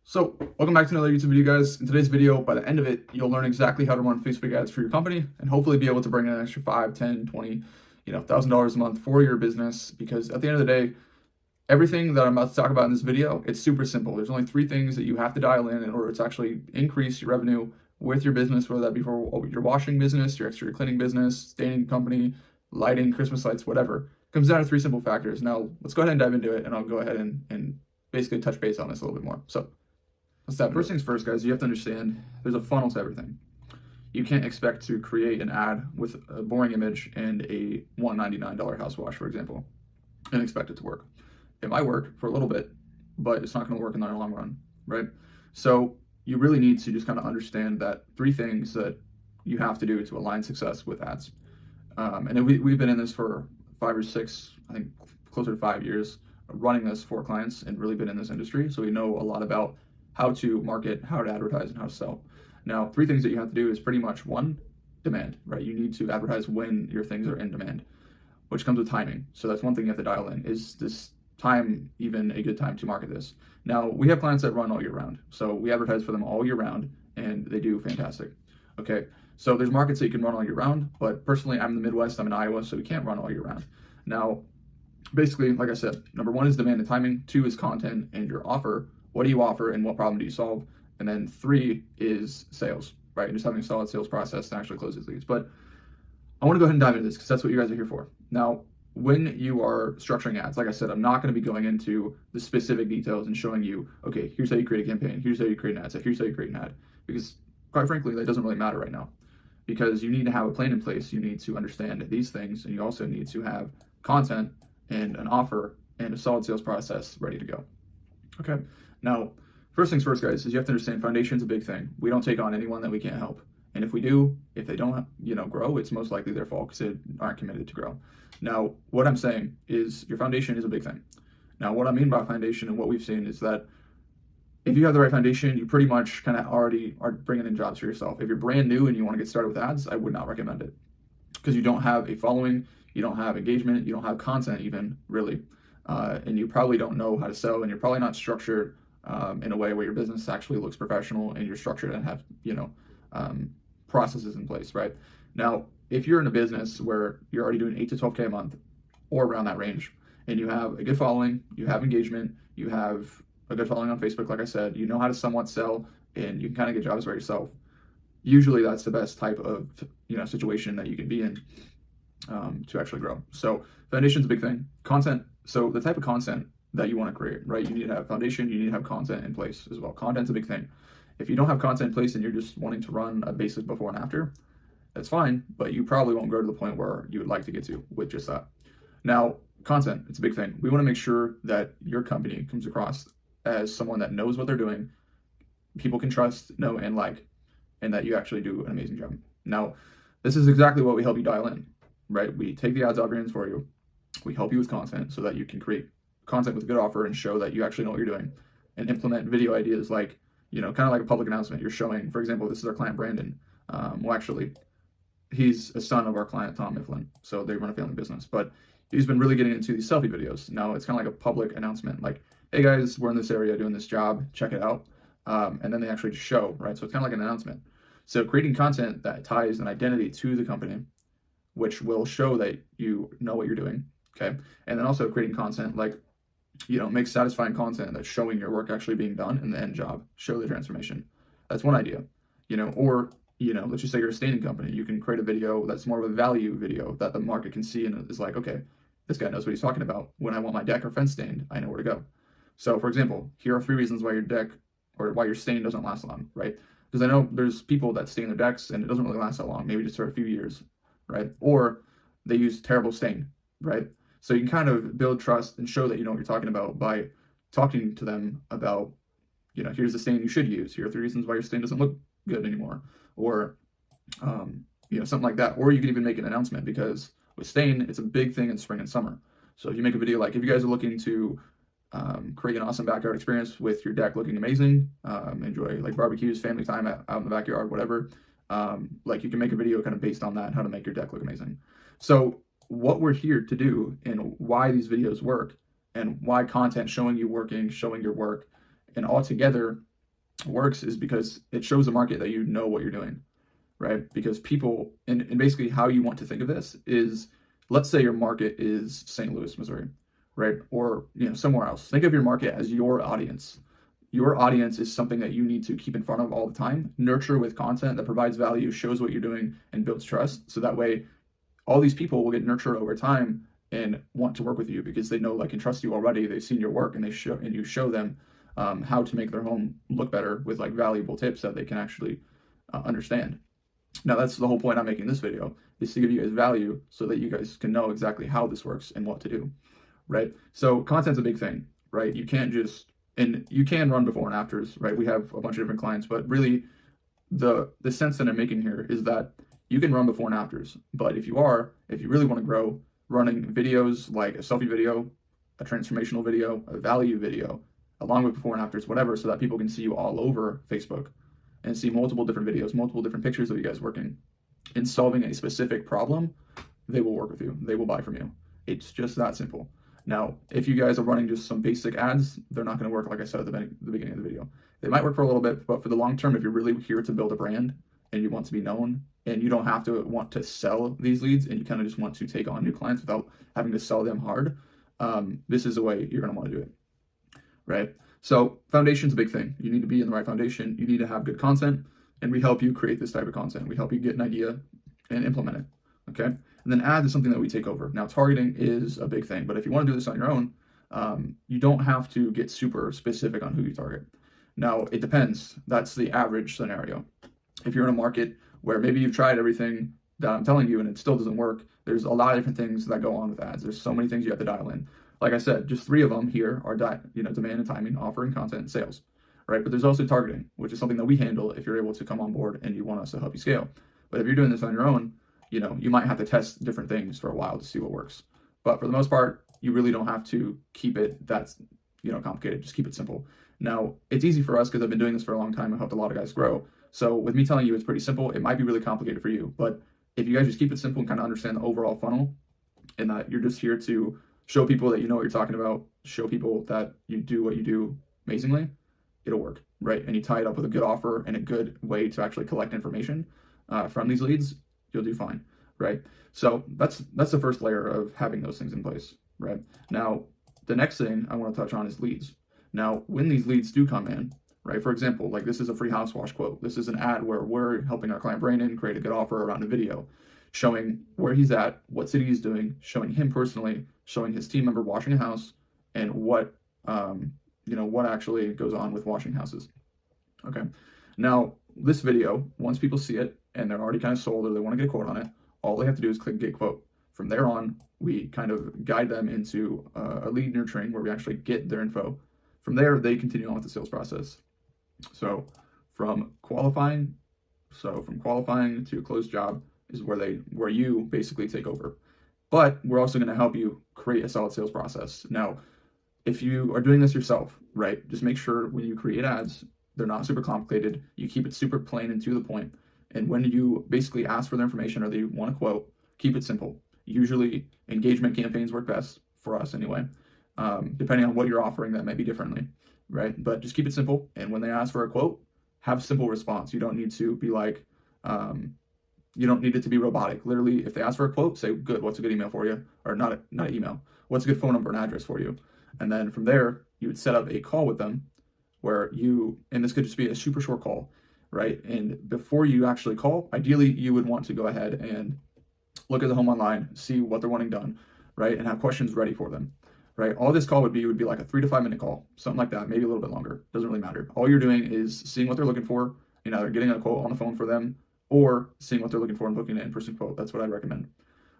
So, welcome back to another YouTube video, guys. In today's video, by the end of it, you'll learn exactly how to run Facebook ads for your company and hopefully be able to bring in an extra 5, 10, 20, $1,000 a month for your business. Because at the end of the day, everything that I'm about to talk about in this video, it's super simple. There's only 3 things that you have to dial in order to actually increase your revenue with your business, whether that be for your washing business, your exterior cleaning business, staining company, lighting, Christmas lights, whatever. It comes down to 3 simple factors. Now, let's go ahead and dive into it, and I'll go ahead and basically touch base on this a little bit more. So, first things first, guys, you have to understand there's a funnel to everything. You can't expect to create an ad with a boring image and a $199 house wash, for example, and expect it to work. It might work for a little bit, but it's not going to work in the long run, right? So you really need to just kind of understand that 3 things that you have to do to align success with ads. And we've been in this for 5 or 6, I think closer to 5 years, running this for clients and really been in this industry. So we know a lot about how to market, how to advertise, and how to sell. Now, 3 things that you have to do is pretty much 1, demand, right? You need to advertise when your things are in demand, which comes with timing. So that's one thing you have to dial in. Is this time even a good time to market this? Now, we have clients that run all year round. So we advertise for them all year round and they do fantastic. Okay, so there's markets that you can run all year round, but personally, I'm in the Midwest, I'm in Iowa, so we can't run all year round. Now, basically, like I said, number 1 is demand and timing, 2 is content and your offer. What do you offer and what problem do you solve? And then 3 is sales, right? And just having a solid sales process to actually close these leads. But I want to go ahead and dive into this because that's what you guys are here for. Now, when you are structuring ads, like I said, I'm not going to be going into the specific details and showing you, okay, here's how you create a campaign, here's how you create an ad set, here's how you create an ad. Because quite frankly, that doesn't really matter right now. Because you need to have a plan in place, you need to understand these things, and you also need to have content and an offer and a solid sales process ready to go. Okay. Now, first things first, guys, is you have to understand foundation's a big thing. We don't take on anyone that we can't help. And if we do, if they don't, grow, it's most likely their fault because they aren't committed to grow. Now, what I'm saying is your foundation is a big thing. Now, what I mean by foundation and what we've seen is that if you have the right foundation, you pretty much kind of already are bringing in jobs for yourself. If you're brand new and you want to get started with ads, I would not recommend it because you don't have a following, you don't have engagement, you don't have content even, really. And you probably don't know how to sell, and you're probably not structured in a way where your business actually looks professional and you're structured and have processes in place, right? Now, if you're in a business where you're already doing 8 to 12K a month or around that range, and you have a good following, you have engagement, you have a good following on Facebook, like I said, you know how to somewhat sell, and you can kind of get jobs by yourself. Usually, that's the best type of situation that you can be in to actually grow. So, foundation's a big thing. Content. So, the type of content that you want to create, right? You need to have foundation, you need to have content in place as well. Content's a big thing. If you don't have content in place and you're just wanting to run a basic before and after, that's fine, but you probably won't grow to the point where you would like to get to with just that. Now, content, it's a big thing. We want to make sure that your company comes across as someone that knows what they're doing, people can trust, know, and like, and that you actually do an amazing job. Now, this is exactly what we help you dial in, right? We take the ads off your hands for you. We help you with content so that you can create content with a good offer and show that you actually know what you're doing, and implement video ideas like, kind of like a public announcement. You're showing, for example, this is our client, Brandon. Actually, he's a son of our client, Tom Mifflin. So they run a family business, but he's been really getting into these selfie videos. Now it's kind of like a public announcement, like, hey guys, we're in this area doing this job, check it out. And then they actually just show, right? So it's kind of like an announcement. So creating content that ties an identity to the company, which will show that you know what you're doing, okay? And then also creating content like, make satisfying content that's showing your work actually being done in the end job, show the transformation. That's one idea, or, let's just say you're a staining company. You can create a video that's more of a value video that the market can see and is like, okay, this guy knows what he's talking about. When I want my deck or fence stained, I know where to go. So for example, here are 3 reasons why your deck or why your stain doesn't last long, right? Because I know there's people that stain their decks and it doesn't really last that long, maybe just for a few years, right? Or they use terrible stain, right? So you can kind of build trust and show that you know what you're talking about by talking to them about, here's the stain you should use. Here are 3 reasons why your stain doesn't look good anymore. Or, something like that. Or you can even make an announcement, because with stain, it's a big thing in spring and summer. So if you make a video, like if you guys are looking to create an awesome backyard experience with your deck looking amazing, enjoy like barbecues, family time out in the backyard, whatever, like you can make a video kind of based on that, how to make your deck look amazing. So what we're here to do and why these videos work and why content showing you working, showing your work, and all together works is because it shows the market that you know what you're doing, right? Because people, and basically how you want to think of this is, let's say your market is St. Louis, Missouri, right? Or, somewhere else. Think of your market as your audience. Your audience is something that you need to keep in front of all the time, nurture with content that provides value, shows what you're doing, and builds trust. So that way, all these people will get nurtured over time and want to work with you because they know, like, and trust you already. They've seen your work, and you show them how to make their home look better with like valuable tips that they can actually understand. Now, that's the whole point I'm making this video, is to give you guys value so that you guys can know exactly how this works and what to do, right? So content's a big thing, right? You can't just, and you can run before and afters, right? We have a bunch of different clients, but really the sense that I'm making here is that you can run before and afters, but if you really want to grow, running videos like a selfie video, a transformational video, a value video, along with before and afters, whatever, so that people can see you all over Facebook and see multiple different videos, multiple different pictures of you guys working in solving a specific problem, they will work with you. They will buy from you. It's just that simple. Now, if you guys are running just some basic ads, they're not going to work, like I said at the beginning of the video. They might work for a little bit, but for the long term, if you're really here to build a brand and you want to be known, and you don't have to want to sell these leads, and you kind of just want to take on new clients without having to sell them hard, this is the way you're going to want to do it, right? So foundation's a big thing. You need to be in the right foundation. You need to have good content, and we help you create this type of content. We help you get an idea and implement it, okay? And then ads is something that we take over. Now, targeting is a big thing, but if you want to do this on your own, you don't have to get super specific on who you target. Now, it depends. That's the average scenario. If you're in a market where maybe you've tried everything that I'm telling you and it still doesn't work, there's a lot of different things that go on with ads. There's so many things you have to dial in. Like I said, just 3 of them here are demand and timing, offering, content, and sales, right? But there's also targeting, which is something that we handle if you're able to come on board and you want us to help you scale. But if you're doing this on your own, you might have to test different things for a while to see what works. But for the most part, you really don't have to keep it that's complicated. Just keep it simple. Now, it's easy for us because I've been doing this for a long time. I've helped a lot of guys grow. So with me telling you it's pretty simple, it might be really complicated for you. But if you guys just keep it simple and kind of understand the overall funnel, and that you're just here to show people that you know what you're talking about, show people that you do what you do amazingly, it'll work, right? And you tie it up with a good offer and a good way to actually collect information from these leads, you'll do fine, right? So that's the first layer of having those things in place, right? Now, the next thing I want to touch on is leads. Now, when these leads do come in, right? For example, like this is a free house wash quote. This is an ad where we're helping our client Brandon create a good offer around a video, showing where he's at, what city he's doing, showing him personally, showing his team member washing a house, and what what actually goes on with washing houses. Okay. Now, this video, once people see it and they're already kind of sold or they want to get a quote on it, all they have to do is click get quote. From there on, we kind of guide them into a lead nurturing where we actually get their info. From there, they continue on with the sales process. So from qualifying to a closed job is where you basically take over. But we're also going to help you create a solid sales process. Now, if you are doing this yourself, right, just make sure when you create ads, they're not super complicated. You keep it super plain and to the point. And when you basically ask for their information or they want a quote, keep it simple. Usually engagement campaigns work best for us anyway. Depending on what you're offering, that may be differently, right? But just keep it simple. And when they ask for a quote, have simple response. You don't need to be like, you don't need it to be robotic. Literally, if they ask for a quote, say, good, what's a good email for you? Or not an email. What's a good phone number and address for you? And then from there, you would set up a call with them where and this could just be a super short call, right? And before you actually call, ideally, you would want to go ahead and look at the home online, see what they're wanting done, right? And have questions ready for them, right? All this call would be like a 3 to 5 minute call, something like that, maybe a little bit longer. Doesn't really matter. All you're doing is seeing what they're looking for, either getting a quote on the phone for them or seeing what they're looking for and booking an in-person quote. That's what I'd recommend,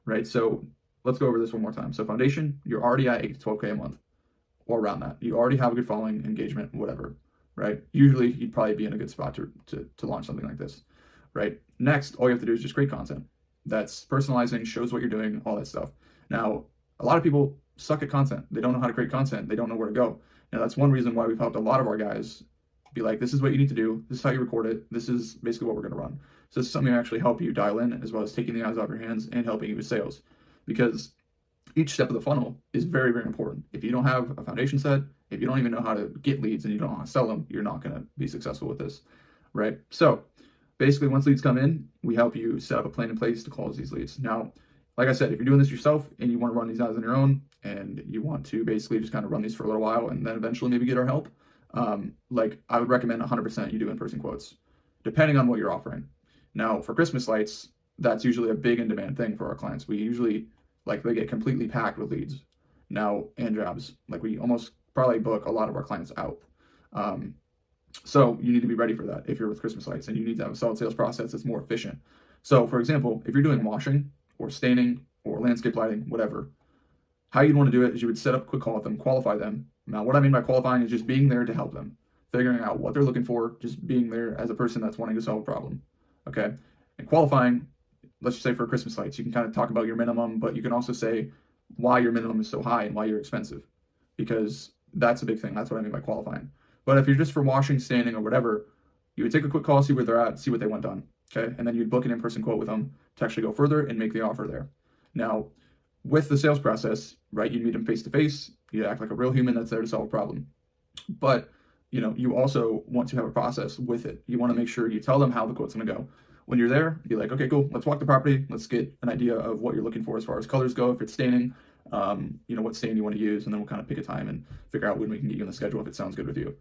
right? So let's go over this one more time. So foundation, you're already at 8 to 12K a month or around that. You already have a good following, engagement, whatever, right? Usually you'd probably be in a good spot to launch something like this, right? Next, all you have to do is just create content that's personalizing, shows what you're doing, all that stuff. Now, a lot of people suck at content. They don't know how to create content. They don't know where to go. Now, that's one reason why we've helped a lot of our guys be like, this is what you need to do. This is how you record it. This is basically what we're going to run. So this is something that actually help you dial in, as well as taking the eyes off your hands and helping you with sales. Because each step of the funnel is very, very important. If you don't have a foundation set, if you don't even know how to get leads and you don't know how to sell them, you're not going to be successful with this, right? So basically, once leads come in, we help you set up a plan in place to close these leads. Now, like I said, if you're doing this yourself and you want to run these ads on your own and you want to basically just kind of run these for a little while and then eventually maybe get our help, like I would recommend 100% you do in-person quotes, depending on what you're offering. Now, for Christmas lights, that's usually a big in-demand thing for our clients. We usually, like, they get completely packed with leads now and jobs. Like, we almost probably book a lot of our clients out. So you need to be ready for that if you're with Christmas lights, and you need to have a solid sales process that's more efficient. So, for example, if you're doing washing or staining or landscape lighting, whatever, how you'd want to do it is you would set up a quick call with them, qualify them. Now, what I mean by qualifying is just being there to help them, figuring out what they're looking for, just being there as a person that's wanting to solve a problem. Okay. And qualifying, let's just say for Christmas lights, you can kind of talk about your minimum, but you can also say why your minimum is so high and why you're expensive, because that's a big thing. That's what I mean by qualifying. But if you're just for washing, staining, or whatever, you would take a quick call, see where they're at, see what they want done. Okay. And then you'd book an in-person quote with them to actually go further and make the offer there. Now, with the sales process, right, you meet them face to face, you act like a real human that's there to solve a problem. But, you also want to have a process with it. You want to make sure you tell them how the quote's going to go. When you're there, be like, okay, cool, let's walk the property. Let's get an idea of what you're looking for as far as colors go. If it's staining, what stain you want to use, and then we'll kind of pick a time and figure out when we can get you on the schedule if it sounds good with you,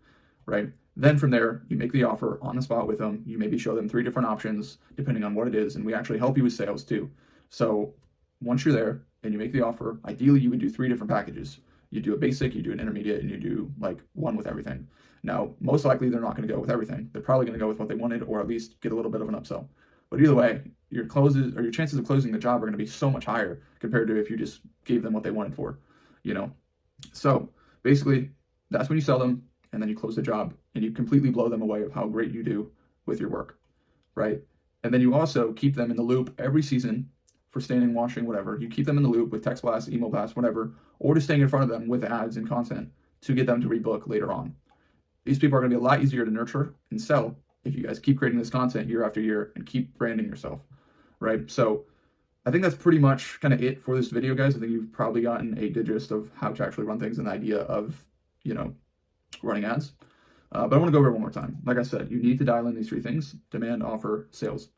right? Then from there, you make the offer on the spot with them. You maybe show them 3 different options depending on what it is, and we actually help you with sales too. So once you're there and you make the offer, ideally you would do 3 different packages. You do a basic, you do an intermediate, and you do like one with everything. Now, most likely they're not going to go with everything. They're probably going to go with what they wanted, or at least get a little bit of an upsell. But either way, your chances of closing the job are going to be so much higher compared to if you just gave them what they wanted for, So basically, that's when you sell them, and then you close the job, and you completely blow them away of how great you do with your work, right? And then you also keep them in the loop every season for staining, washing, whatever. You keep them in the loop with text blasts, email blasts, whatever, or just staying in front of them with ads and content to get them to rebook later on. These people are going to be a lot easier to nurture and sell if you guys keep creating this content year after year and keep branding yourself, right? So I think that's pretty much kind of it for this video, guys. I think you've probably gotten a good gist of how to actually run things and the idea of, running ads. But I want to go over it one more time. Like I said, you need to dial in these 3 things: demand, offer, sales.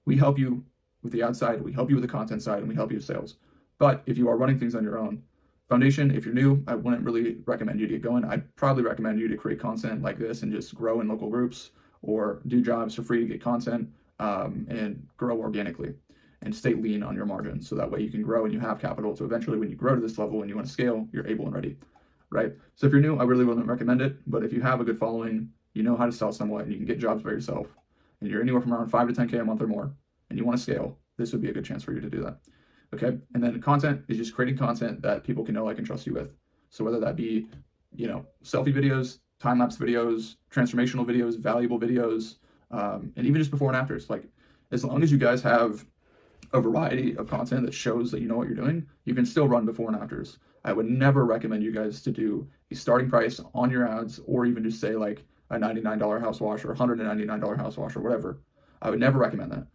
We help you with the ad side, we help you with the content side, and we help you with sales. But if you are running things on your own, foundation, if you're new, I wouldn't really recommend you to get going. I'd probably recommend you to create content like this and just grow in local groups, or do jobs for free to get content, and grow organically and stay lean on your margins. So that way you can grow and you have capital. So eventually when you grow to this level and you want to scale, you're able and ready, right? So if you're new, I really wouldn't recommend it. But if you have a good following, you know how to sell somewhat, and you can get jobs by yourself, and you're anywhere from around 5 to 10K a month or more, and you want to scale, this would be a good chance for you to do that. Okay. And then content is just creating content that people can know, like, and trust you with. So whether that be, selfie videos, time-lapse videos, transformational videos, valuable videos, and even just before and afters, like, as long as you guys have a variety of content that shows that you know what you're doing, you can still run before and afters. I would never recommend you guys to do a starting price on your ads, or even just say like a $99 house wash or $199 house wash or whatever. I would never recommend that.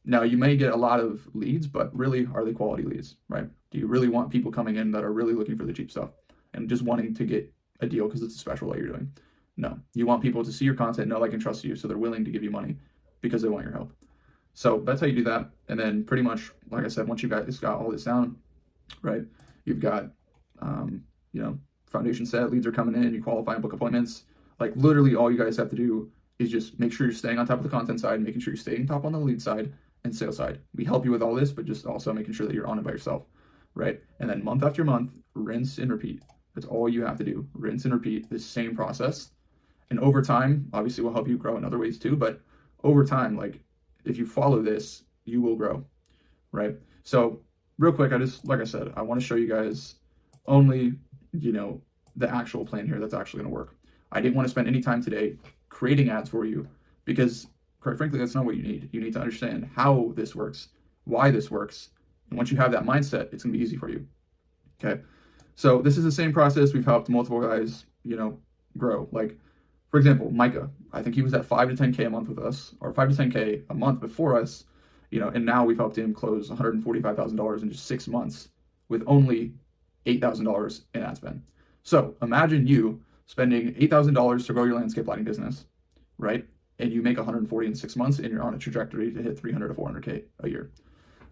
Now you may get a lot of leads, but really, are they quality leads, right? Do you really want people coming in that are really looking for the cheap stuff and just wanting to get a deal because it's a special that you're doing? No, you want people to see your content, know, like, and trust you, so they're willing to give you money because they want your help. So that's how you do that. And then pretty much, like I said, once you guys got all this down, right, you've got, foundation set, leads are coming in, you qualify and book appointments. Like, literally all you guys have to do is just make sure you're staying on top of the content side, making sure you're staying top on the lead side and sales side. We help you with all this, but just also making sure that you're on it by yourself, right? And then month after month, rinse and repeat. That's all you have to do. Rinse and repeat the same process. And over time, obviously, we'll help you grow in other ways too, but over time, like, if you follow this, you will grow, right? So real quick, like I said, I want to show you guys only, the actual plan here that's actually going to work. I didn't want to spend any time today creating ads for you because, quite frankly, that's not what you need. You need to understand how this works, why this works. And once you have that mindset, it's going to be easy for you. Okay. So this is the same process. We've helped multiple guys, grow. Like, for example, Micah, I think he was at 5 to 10K a month with us, or 5 to 10K a month before us, and now we've helped him close $145,000 in just 6 months with only $8,000 in ad spend. So imagine you spending $8,000 to grow your landscape lighting business, right? And you make 140 in 6 months, and you're on a trajectory to hit 300 to 400K a year,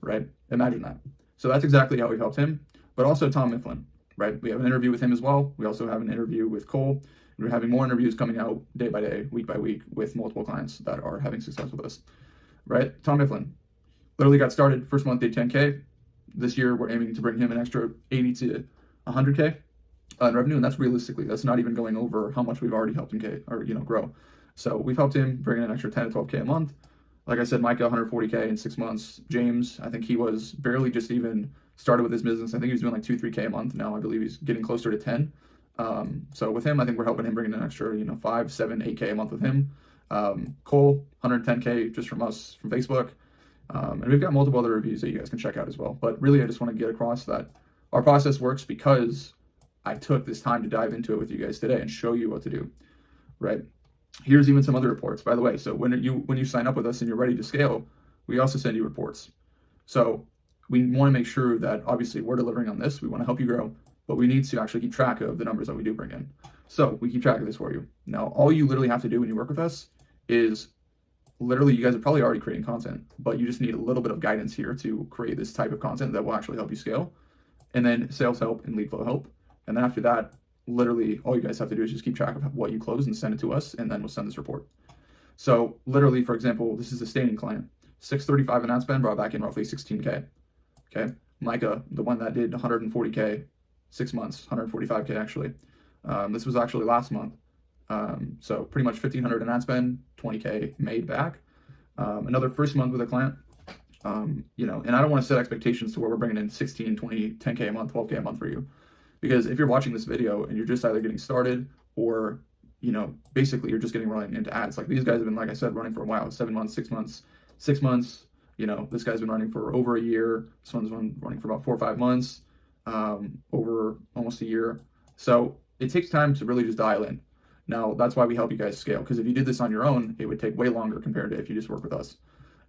right? Imagine that. So that's exactly how we've helped him, but also Tom Mifflin, right? We have an interview with him as well. We also have an interview with Cole. We're having more interviews coming out day by day, week by week, with multiple clients that are having success with us, right? Tom Mifflin literally got started, first month did 10K. This year, we're aiming to bring him an extra 80 to 100K in revenue, and that's realistically, that's not even going over how much we've already helped him grow. So we've helped him bring in an extra 10 to 12K a month. Like I said, Micah, 140K in 6 months. James, I think he was barely just even started with his business. I think he was doing like 2-3K a month. Now I believe he's getting closer to 10. So with him, I think we're helping him bring in an extra, 5, 7, 8K a month with him. Cole, 110K just from us from Facebook. And we've got multiple other reviews that you guys can check out as well. But really, I just want to get across that our process works because I took this time to dive into it with you guys today and show you what to do, right? Here's even some other reports, by the way. So when you sign up with us and you're ready to scale, we also send you reports. So we want to make sure that obviously we're delivering on this. We want to help you grow, but we need to actually keep track of the numbers that we do bring in. So we keep track of this for you. Now, all you literally have to do when you work with us is literally, you guys are probably already creating content, but you just need a little bit of guidance here to create this type of content that will actually help you scale. And then sales help and lead flow help. And then after that, literally all you guys have to do is just keep track of what you close and send it to us, and then we'll send this report. So literally, for example, this is a staining client. 635 in ad spend, brought back in roughly 16K. Okay. Micah, the one that did 140K, 6 months, 145K actually. This was actually last month. So pretty much 1,500 in ad spend, 20K made back. Another first month with a client, and I don't want to set expectations to where we're bringing in 16, 20, 10K a month, 12K a month for you. Because if you're watching this video and you're just either getting started or, basically you're just getting running into ads. Like these guys have been, like I said, running for a while, 7 months, 6 months, 6 months. This guy's been running for over a year. This one's been running for about 4 or 5 months, over almost a year. So it takes time to really just dial in. Now, that's why we help you guys scale, because if you did this on your own, it would take way longer compared to if you just work with us.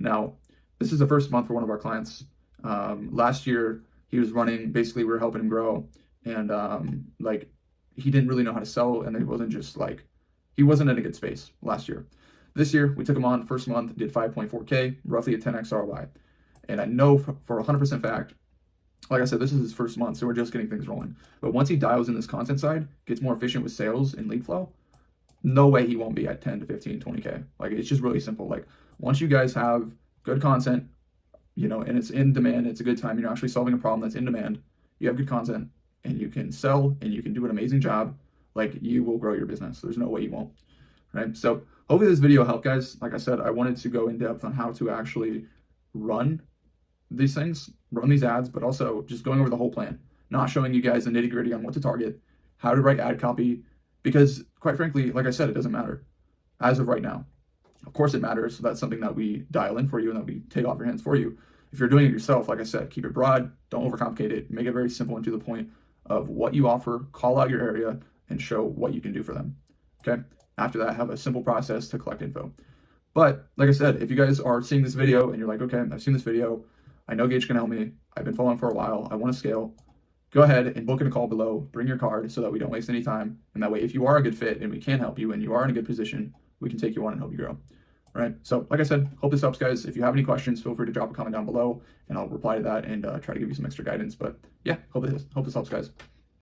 Now, this is the first month for one of our clients. Last year, he was running, basically we were helping him grow, and he didn't really know how to sell, and it wasn't just he wasn't in a good space last year. This year, we took him on, first month, did 5.4K, roughly a 10x ROI. And I know for 100% fact, like I said, this is his first month, so we're just getting things rolling. But once he dials in this content side, gets more efficient with sales and lead flow, no way he won't be at 10 to 15, 20K. It's just really simple. Once you guys have good content, and it's in demand, it's a good time, you're actually solving a problem that's in demand, you have good content, and you can sell, and you can do an amazing job, you will grow your business. There's no way you won't, right? So hopefully this video helped, guys. Like I said, I wanted to go in depth on how to actually run these things, run these ads, but also just going over the whole plan, not showing you guys the nitty gritty on what to target, how to write ad copy, because quite frankly, like I said, it doesn't matter as of right now. Of course it matters. So that's something that we dial in for you and that we take off your hands for you. If you're doing it yourself, like I said, keep it broad, don't overcomplicate it, make it very simple and to the point of what you offer, call out your area, and show what you can do for them. Okay. After that, have a simple process to collect info. But like I said, if you guys are seeing this video and you're like, okay, I've seen this video, I know Gage can help me, I've been following for a while, I want to scale, go ahead and book in a call below, bring your card so that we don't waste any time. And that way, if you are a good fit and we can help you and you are in a good position, we can take you on and help you grow. All right. So like I said, hope this helps, guys. If you have any questions, feel free to drop a comment down below and I'll reply to that and try to give you some extra guidance. But yeah, hope this helps, guys.